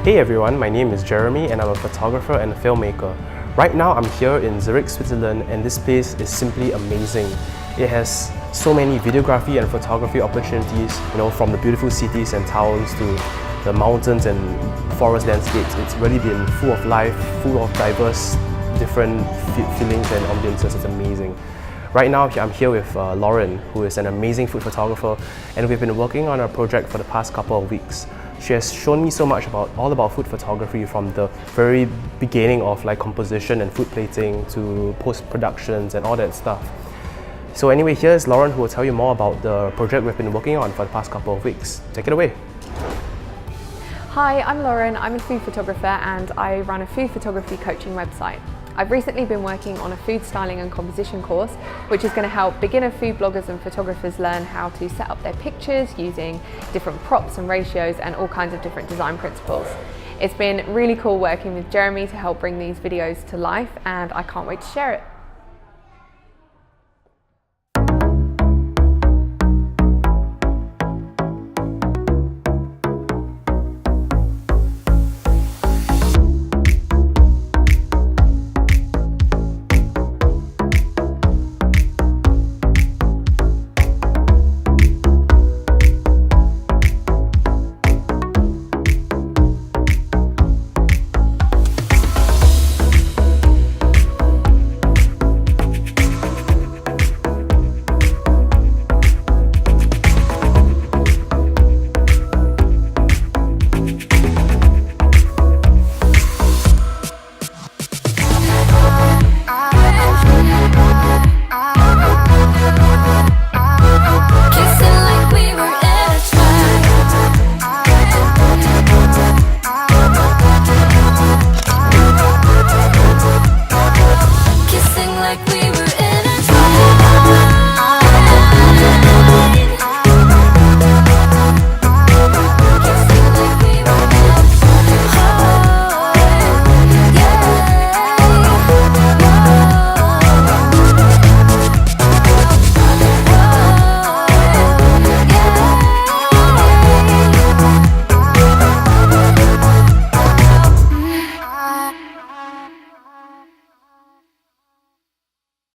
Hey everyone, my name is Jeremy and I'm a photographer and a filmmaker. Right now I'm here in Zurich, Switzerland, and this place is simply amazing. It has so many videography and photography opportunities, from the beautiful cities and towns to the mountains and forest landscapes. It's really been full of life, full of diverse different feelings and ambiances. It's amazing. Right now I'm here with Lauren, who is an amazing food photographer, and we've been working on a project for the past couple of weeks. She has shown me so much all about food photography, from the very beginning of composition and food plating to post-productions and all that stuff. So anyway, here's Lauren, who will tell you more about the project we've been working on for the past couple of weeks. Take it away. Hi, I'm Lauren. I'm a food photographer and I run a food photography coaching website. I've recently been working on a food styling and composition course, which is going to help beginner food bloggers and photographers learn how to set up their pictures using different props and ratios and all kinds of different design principles. It's been really cool working with Jeremy to help bring these videos to life, and I can't wait to share it.